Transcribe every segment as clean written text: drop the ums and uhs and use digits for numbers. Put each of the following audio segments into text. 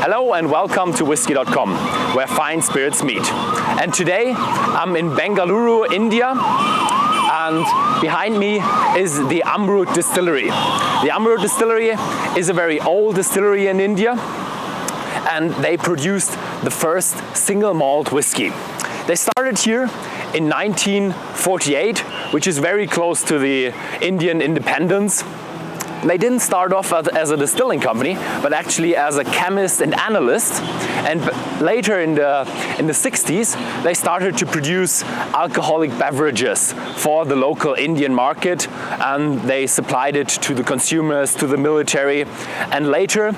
Hello and welcome to Whisky.com, where fine spirits meet. And today I'm in Bengaluru, India, and behind me is the Amrut Distillery. The Amrut Distillery is a very old distillery in India, and they produced the first single malt whiskey. They started here in 1948, which is very close to the Indian independence. They didn't start off as a distilling company, but actually as a chemist and analyst. And later in the 60s, they started to produce alcoholic beverages for the local Indian market, and they supplied it to the consumers, to the military. And later,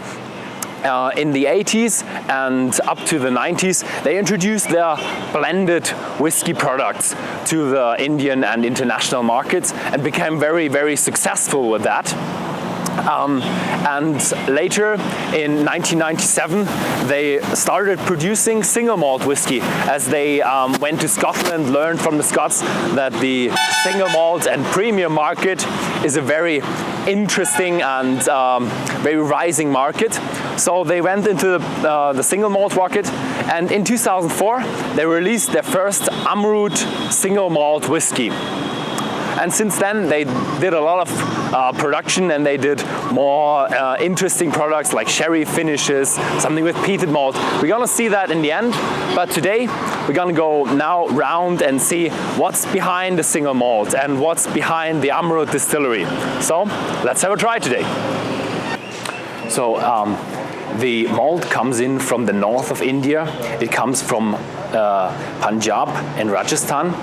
in the 80s and up to the 90s, they introduced their blended whiskey products to the Indian and international markets and became very, very successful with that. And later, in 1997, they started producing single malt whiskey as they went to Scotland, learned from the Scots that the single malt and premium market is a very interesting and very rising market. So they went into the single malt market, and in 2004, they released their first Amrut single malt whiskey. And since then, they did a lot of production, and they did more interesting products like sherry finishes, something with peated malt. We're gonna see that in the end, but today we're gonna go now round and see what's behind the single malt and what's behind the Amrut Distillery. So let's have a try today. So the malt comes in from the north of India. It comes from Punjab and Rajasthan.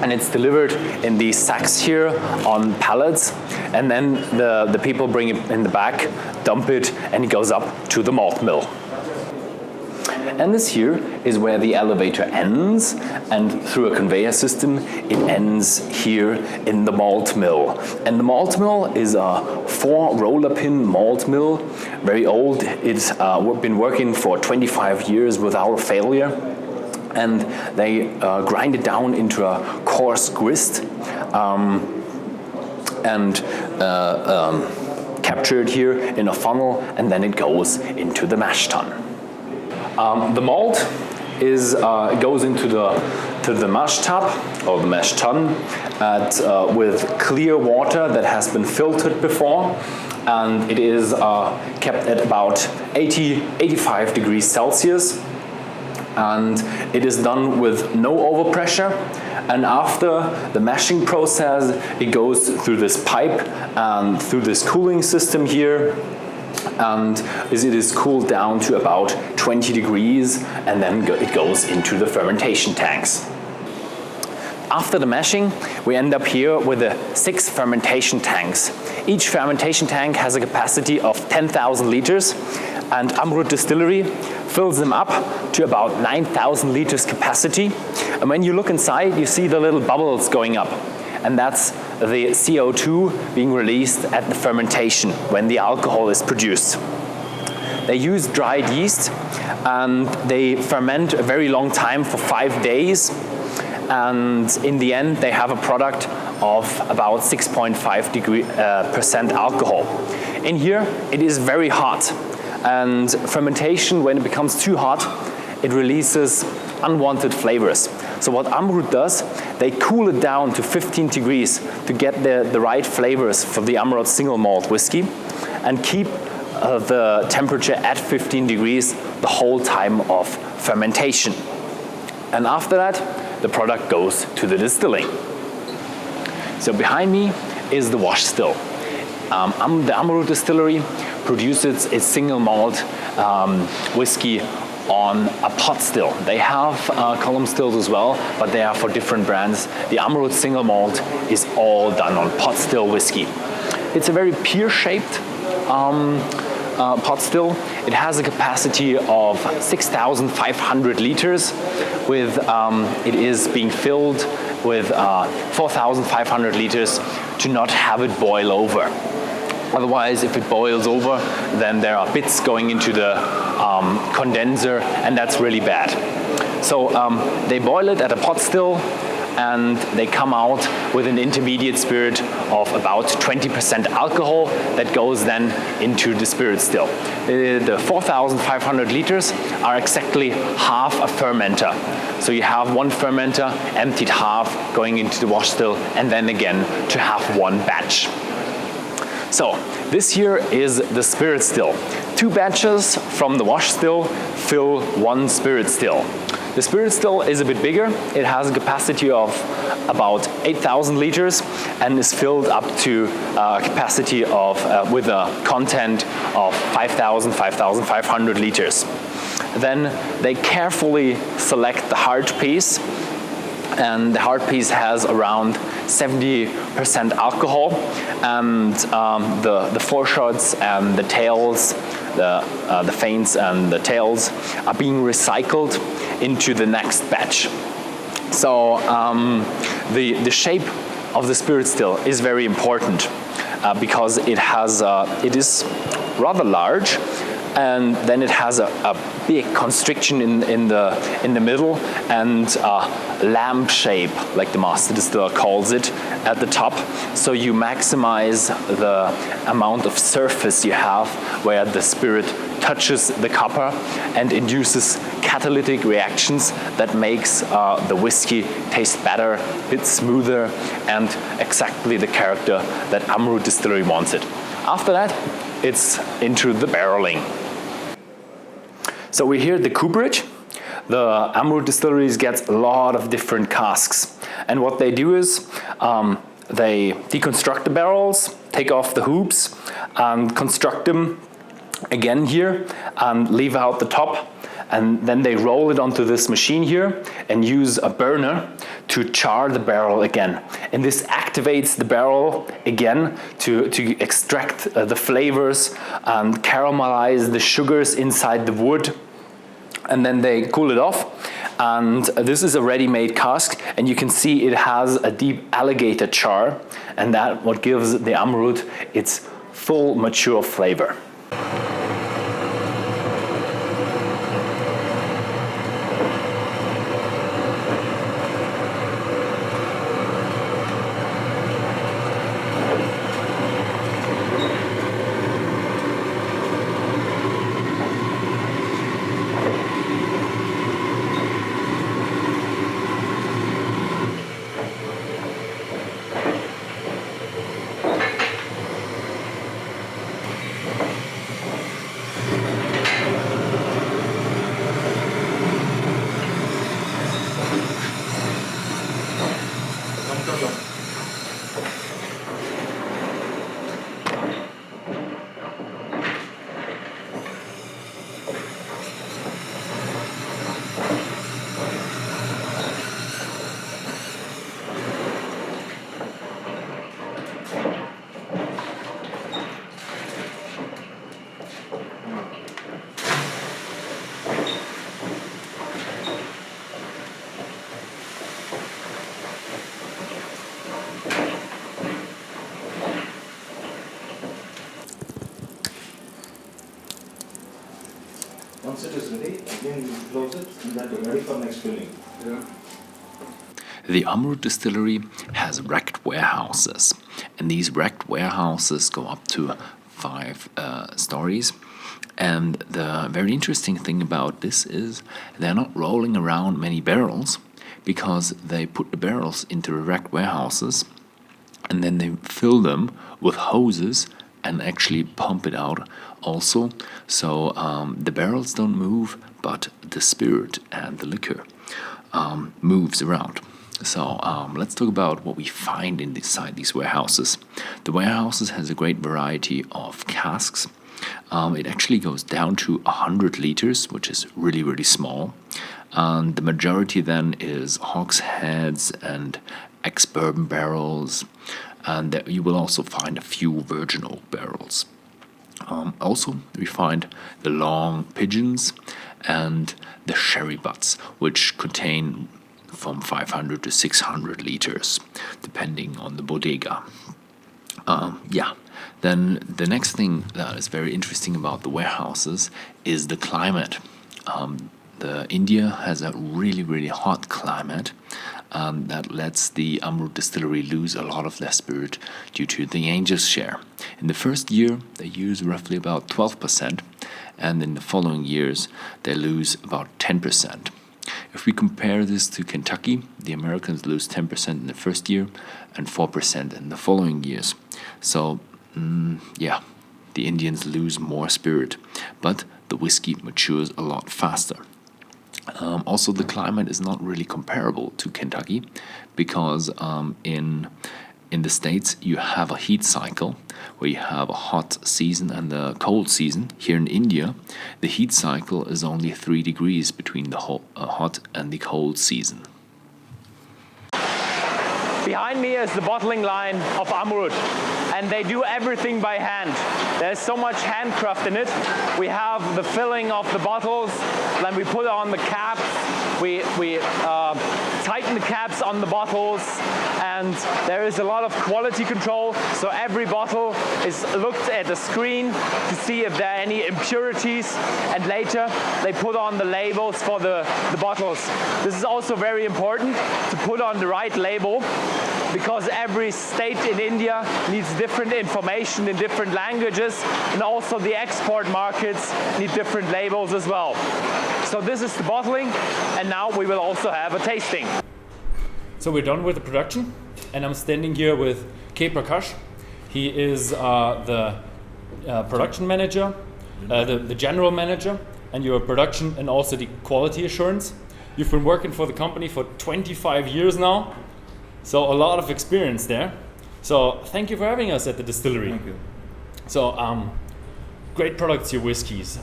And it's delivered in these sacks here on pallets, and then the people bring it in the back, dump it, and it goes up to the malt mill. And this here is where the elevator ends, and through a conveyor system it ends here in the malt mill. And the malt mill is a 4 roller pin malt mill, very old. It's been working for 25 years without failure. And they grind it down into a coarse grist and capture it here in a funnel, and then it goes into the mash tun. The malt goes into the mash tub or the mash tun with clear water that has been filtered before, and it is kept at about 85 degrees Celsius. And it is done with no overpressure, and after the mashing process it goes through this pipe and through this cooling system here, and it is cooled down to about 20 degrees, and then it goes into the fermentation tanks. After the mashing, we end up here with 6 fermentation tanks. Each fermentation tank has a capacity of 10,000 liters, and Amrut Distillery fills them up to about 9,000 liters capacity. And when you look inside, you see the little bubbles going up. And that's the CO2 being released at the fermentation when the alcohol is produced. They use dried yeast, and they ferment a very long time for 5 days. And in the end, they have a product of about 6.5% alcohol. In here, it is very hot. And fermentation, when it becomes too hot, it releases unwanted flavors. So what Amrut does, they cool it down to 15 degrees to get the right flavors for the Amrut single malt whiskey, and keep the temperature at 15 degrees the whole time of fermentation. And after that, the product goes to the distilling. So behind me is the wash still. The Amrut Distillery produces its single malt whiskey on a pot still. They have column stills as well, but they are for different brands. The Amrut single malt is all done on pot still whiskey. It's a very pear-shaped pot still. It has a capacity of 6,500 liters. It is being filled with 4,500 liters to not have it boil over. Otherwise, if it boils over, then there are bits going into the condenser, and that's really bad. So they boil it at a pot still and they come out with an intermediate spirit of about 20% alcohol that goes then into the spirit still. The 4,500 liters are exactly half a fermenter. So you have one fermenter emptied half going into the wash still, and then again to have one batch. So this here is the spirit still. 2 batches from the wash still fill 1 spirit still. The spirit still is a bit bigger. It has a capacity of about 8,000 liters and is filled up to a capacity of with a content of 5,500 liters. Then they carefully select the hard piece, and the hard piece has around 70% alcohol, and the foreshots and the tails, the feints and the tails are being recycled into the next batch. So the shape of the spirit still is very important because it is rather large, and then it has a big constriction in the middle, and lamp shape, like the master distiller calls it, at the top. So you maximize the amount of surface you have where the spirit touches the copper and induces catalytic reactions that makes the whiskey taste better, a bit smoother, and exactly the character that Amrut Distillery wants it. After that, it's into the barreling. So we're here at the Cooperage. The Amrut Distilleries gets a lot of different casks, and what they do is they deconstruct the barrels, take off the hoops, and construct them again here, and leave out the top, and then they roll it onto this machine here and use a burner to char the barrel again. And this activates the barrel again to extract the flavors and caramelize the sugars inside the wood. And then they cool it off. And this is a ready-made cask, and you can see it has a deep alligator char, and that what gives the Amrut its full mature flavor. Once it is ready, again you close it and then you're ready for next filling. Yeah. The Amrut Distillery has racked warehouses, and these racked warehouses go up to 5 stories. And the very interesting thing about this is they're not rolling around many barrels, because they put the barrels into the racked warehouses and then they fill them with hoses and actually pump it out also. So the barrels don't move, but the spirit and the liquor moves around. So let's talk about what we find inside these warehouses. The warehouses has a great variety of casks. It actually goes down to 100 liters, which is really, really small. And the majority then is hogsheads and ex-bourbon barrels. And you will also find a few virgin oak barrels. Also, we find the long pigeons and the sherry butts, which contain from 500 to 600 liters, depending on the bodega. Then the next thing that is very interesting about the warehouses is the climate. India has a really, really hot climate, that lets the Amrut Distillery lose a lot of their spirit due to the Angel's share. In the first year, they use roughly about 12%, and in the following years, they lose about 10%. If we compare this to Kentucky, the Americans lose 10% in the first year and 4% in the following years. So, the Indians lose more spirit, but the whiskey matures a lot faster. Also, the climate is not really comparable to Kentucky because in the States you have a heat cycle where you have a hot season and a cold season. Here in India, the heat cycle is only 3 degrees between the hot and the cold season. Behind me is the bottling line of Amrut, and they do everything by hand. There's so much handcraft in it. We have the filling of the bottles, then we put on the caps, we tighten the caps on the bottles, and there is a lot of quality control. So every bottle is looked at a screen to see if there are any impurities, and later they put on the labels for the bottles. This is also very important to put on the right label, because every state in India needs different information in different languages, and also the export markets need different labels as well. So this is the bottling, and now we will also have a tasting. So we're done with the production, and I'm standing here with K. Prakash. He is the production manager, the general manager, and your production and also the quality assurance. You've been working for the company for 25 years now. So a lot of experience there. So thank you for having us at the distillery. Thank you. So great products, your whiskies.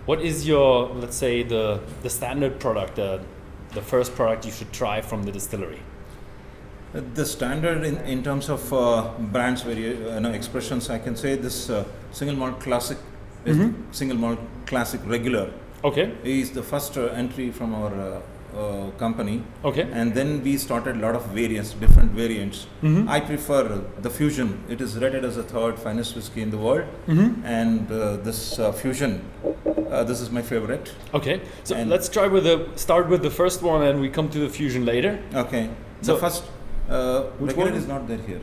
What is your, let's say, the standard product, the first product you should try from the distillery? The standard in terms of brands, expressions, I can say this single malt classic is the single malt classic regular. Okay. Is the first entry from our company. Okay. And then we started a lot of variants, different variants. I prefer the Fusion. It is rated as the third finest whiskey in the world. And this Fusion, this is my favorite. Okay. So and let's start with the first one, and we come to the Fusion later. Okay. So the first regular one? is not there here.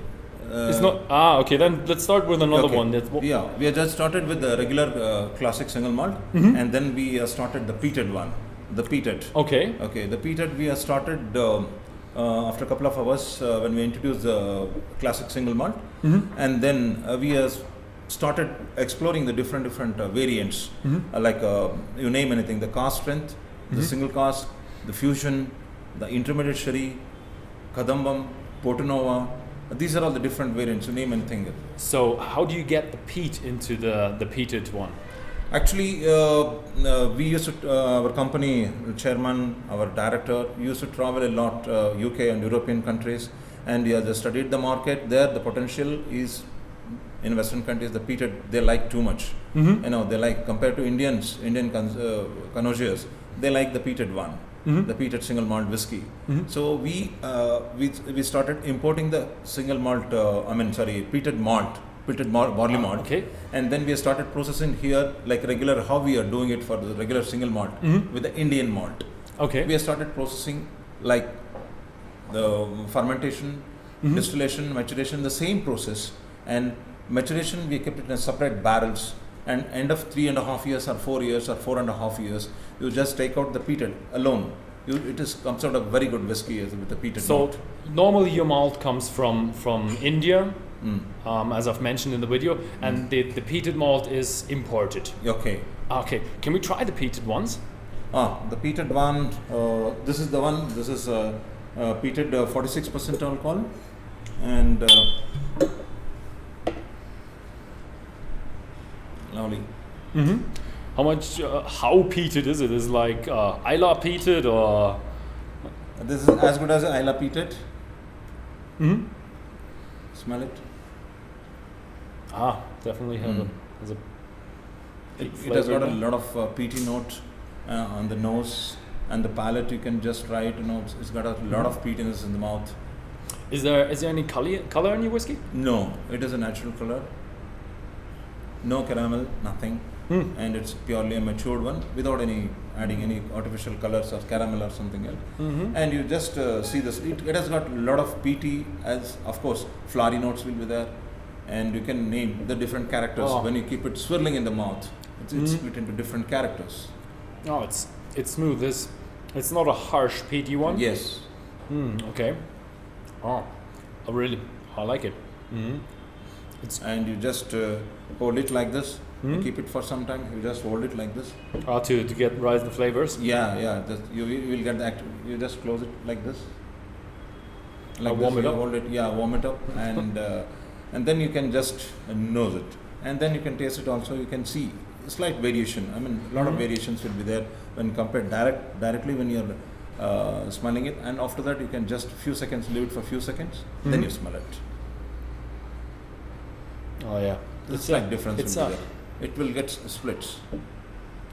It's not. Okay. Then let's start with another one. Yeah, we have just started with the regular classic single malt, and then we started the peated one. The peated. Okay. Okay. The peated we have started after a couple of hours when we introduced the classic single malt, and then we have started exploring the different variants, like you name anything, the cask strength, the single cask, the Fusion, the intermediate sherry, Kadambam, Portonova. These are all the different variants, you name anything. So how do you get the peat into the peated one? Actually, we used to, our company, chairman, our director, used to travel a lot, UK and European countries, and we have studied the market. There, the potential is in Western countries, the peated, they like too much. They like, compared to Indian connoisseurs, they like the peated one. The peated single malt whiskey. So we started importing the single malt, peated barley malt. Okay. And then we started processing here like regular, how we are doing it for the regular single malt with the Indian malt. Okay. We have started processing like the fermentation, distillation, maturation, the same process. And maturation, we kept it in separate barrels. And end of 3.5 years or 4 years or 4.5 years, you just take out the peated alone. It comes out a very good whiskey with the peated malt. So normally your malt comes from India, as I've mentioned in the video, and the peated malt is imported. Okay. Okay. Can we try the peated ones? The peated one, this is the one, this is peated 46% alcohol. And lovely. How much? How peated is it? Is it like Isla peated or? This is as good as Isla peated. Smell it. Definitely has a. It has got a lot of peaty note on the nose and the palate. You can just try it. It's got a lot of peatiness in the mouth. Is there any color in your whiskey? No, it is a natural color. No caramel, nothing. and it's purely a matured one without adding any artificial colors or caramel or something else. And you just see this. It has got a lot of peaty, as of course flowery notes will be there, and you can name the different characters when you keep it swirling in the mouth. It's split into different characters. Oh, it's smooth. It's not a harsh peaty one. Yes. Okay. Oh, I like it. And you just hold it like this. You keep it for some time. You just hold it like this. To get rise the flavors. Yeah. You will get the you just close it like this. Like warm this. it up. Hold it. Yeah, warm it up, and then you can just nose it, and then you can taste it. Also, you can see slight variation. I mean, a lot of variations will be there when compared directly when you're smelling it, and after that you can just leave it for a few seconds, then you smell it. Oh yeah, The slight difference will be there. It will get splits.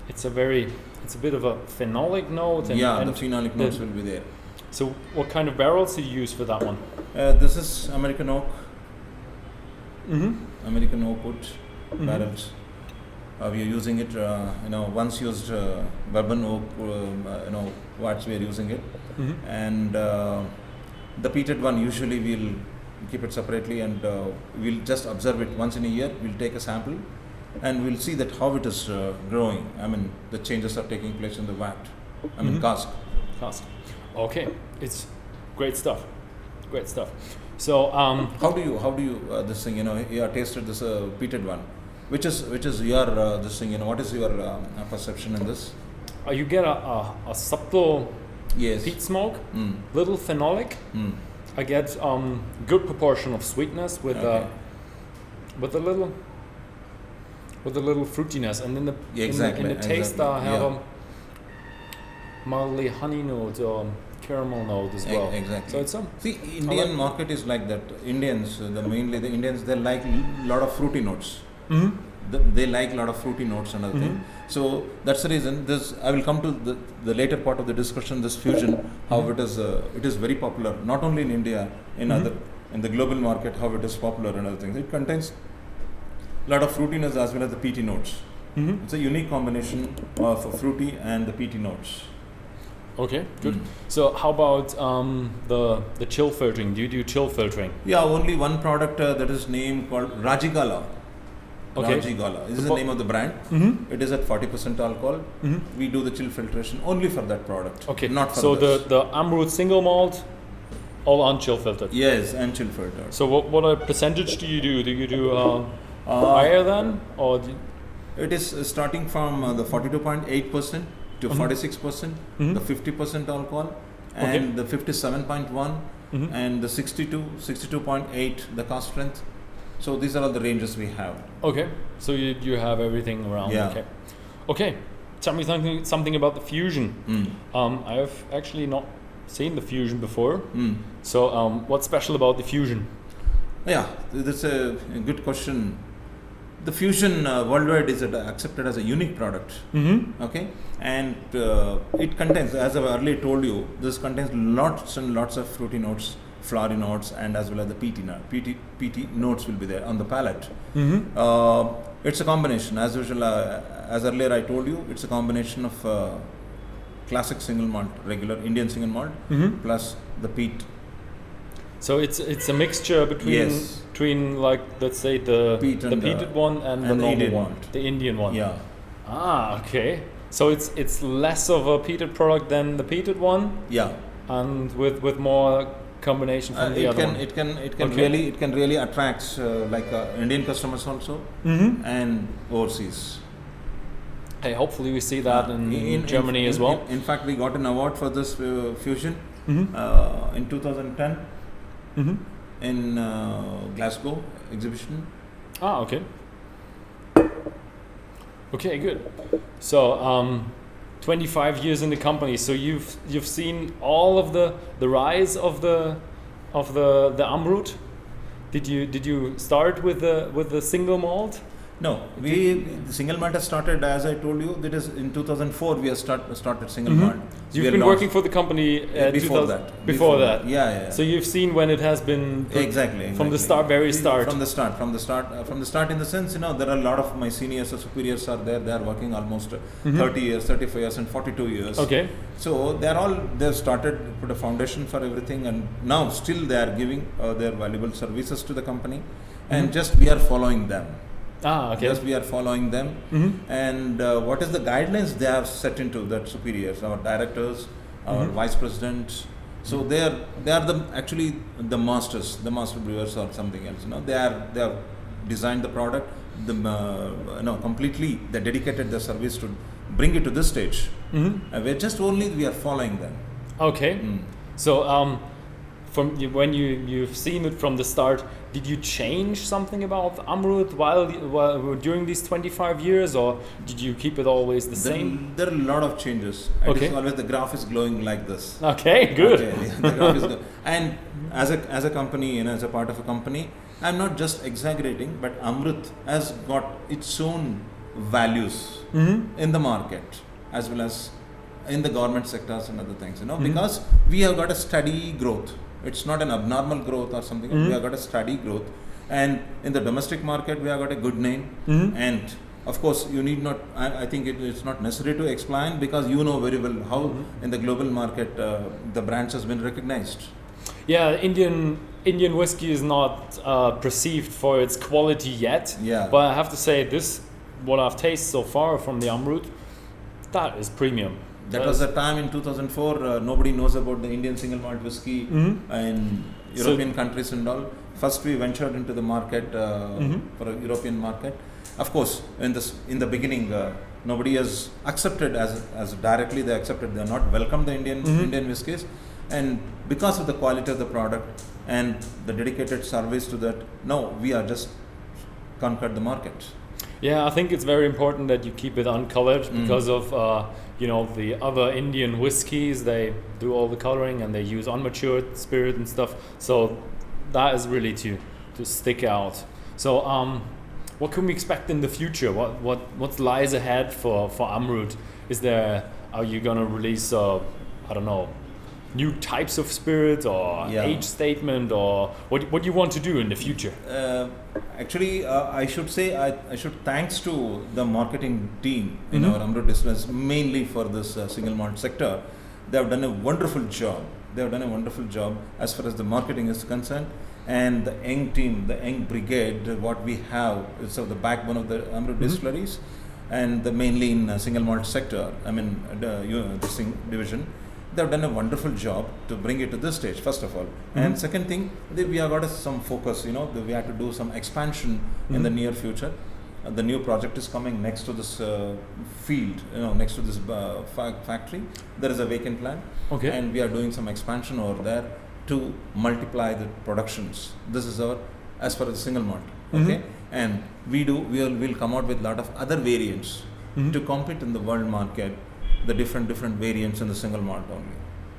It's a bit of a phenolic note. And, the phenolic notes will be there. So what kind of barrels did you use for that one? This is American oak. American oak wood barrels. We are using it, once used bourbon oak, watts we are using it. And the peated one, usually we'll keep it separately, and we'll just observe it once in a year. We'll take a sample and we'll see that how it is growing. I mean, the changes are taking place in the vat. Cask. Okay, it's great stuff. So how do you this thing? You have tasted this peated one. Which is your this thing? What is your perception in this? You get a subtle peat smoke, little phenolic. I get good proportion of sweetness with a little fruitiness, and in the taste I have a mildly honey note or caramel note as well. Exactly. So Indian market is like that. Indians, mainly the Indians, they like a lot of fruity notes. They like a lot of fruity notes and other thing. So that's the reason. I will come to the later part of the discussion. This fusion, how it is very popular, not only in India, in the global market, how it is popular and other things. It contains a lot of fruitiness as well as the peaty notes. It's a unique combination of fruity and the peaty notes. Okay, good. So how about the chill filtering? Do you do chill filtering? Yeah, only one product that is named called Rajigala. Okay. Rajigala. This is the name of the brand. It is at 40% alcohol. We do the chill filtration only for that product. Okay. Not for so others. the Amrut single malt, all unchill filtered. Yes, and chill filtered. So what percentage do you do? Do you do higher than, or? It is starting from the 42.8% to 46%, the 50% alcohol, and the 57.1, and the 62.8 the cask strength. So these are all the ranges we have. Okay, so you have everything around. Yeah. Okay. Tell me something about the fusion. I have actually not seen the fusion before. So what's special about the fusion? Yeah, that's a good question. The fusion worldwide is accepted as a unique product. Okay, and it contains, as I earlier told you, this contains lots and lots of fruity notes, flowery notes, and as well as the peaty notes will be there on the palate. It's a combination, as usual. As earlier I told you, it's a combination of classic single malt, regular Indian single malt, plus the peat. So it's a mixture between like, let's say the peated one and the normal one, the Indian one. Yeah. Okay. So it's less of a peated product than the peated one. Yeah. And with more combination from the other one. It can really attract like Indian customers also and overseas. Hey, hopefully we see that in Germany as well. In fact, we got an award for this fusion in 2010 in Glasgow exhibition. Okay. Okay, good. So 25 years in the company. So you've seen all of the rise of the Amrut. Did you start with the single malt? No, the single malt has started, as I told you, that is in 2004 we have started single malt. You've been working for the company before that. Before that. Yeah. So you've seen when it has been exactly from the start, From the start. In the sense, there are a lot of my seniors or superiors are there. They are working almost 30 years, 35 years, and 42 years. Okay. So they've started put a foundation for everything, and now still they are giving their valuable services to the company, and just we are following them. Okay. Yes, we are following them. And what is the guidelines they have set into that superiors, our directors, our vice presidents. So they are actually the masters, the master brewers or something else. They have designed the product. Completely they dedicated their service to bring it to this stage. We are following them. Okay. So from when you've seen it from the start, did you change something about Amrut while during these 25 years, or did you keep it always the same? There are a lot of changes. Okay. It's always the graph is glowing like this. Okay, good. Okay, the graph is and as a company, as a part of a company, I'm not just exaggerating, but Amrut has got its own values in the market as well as in the government sectors and other things, because we have got a steady growth. It's not an abnormal growth or something. We have got a steady growth, and in the domestic market, we have got a good name. And of course, you need not. I think it's not necessary to explain, because you know very well how in the global market the branch has been recognized. Yeah, Indian whiskey is not perceived for its quality yet. Yeah. But I have to say, what I've tasted so far from the Amrut, that is premium. That was the time in 2004. Nobody knows about the Indian single malt whiskey in European countries and all. First, we ventured into the market for a European market. Of course, in the beginning, nobody has accepted as directly. They accepted. They are not welcomed the Indian whiskies, and because of the quality of the product and the dedicated service to that, now we are just conquered the market. Yeah, I think it's very important that you keep it uncolored because of the other Indian whiskies. They do all the coloring and they use unmatured spirit and stuff. So that is really to stick out. So what can we expect in the future? What lies ahead for Amrut? Are you gonna release new types of spirit or age statement, or what do you want to do in the future? Actually, I should say I should thanks to the marketing team in our Amrut Distillery, mainly for this single malt sector. They have done a wonderful job. As far as the marketing is concerned, and the young team, the young brigade, what we have is the backbone of the Amrut Distilleries, and mainly in single malt sector. The division. They've done a wonderful job to bring it to this stage, first of all. And second thing, we have got some focus, we have to do some expansion in the near future. The new project is coming next to this field, next to this factory. There is a vacant land. Okay. And we are doing some expansion over there to multiply the productions. This is as far as single malt. Okay. And we'll come out with a lot of other variants to compete in the world market. The different variants in the single malt only.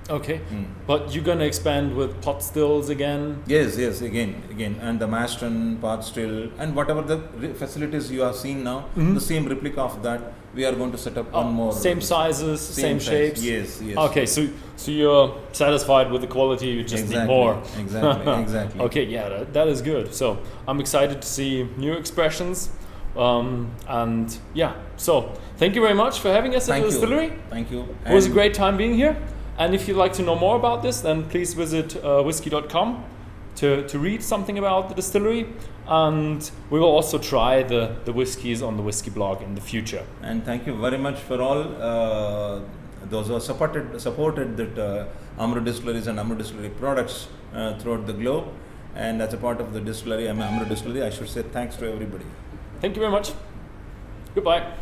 Okay, but you're gonna expand with pot stills again? Yes, again, and the mash tun, pot still, and whatever the facilities you are seeing now, the same replica of that, we are going to set up one more. Same sizes, same shapes? Yes. Okay, so you're satisfied with the quality, you just need more. Exactly. Okay, yeah, that is good. So I'm excited to see new expressions. And yeah, so thank you very much for having us at the distillery. Thank you. It was a great time being here. And if you'd like to know more about this, then please visit Whisky.com to read something about the distillery. And we will also try the whiskies on the Whisky blog in the future. And thank you very much for all those who have supported that Amrut Distilleries and Amrut Distillery products throughout the globe. And as a part of the distillery, Amrut Distillery, I should say thanks to everybody. Thank you very much. Goodbye.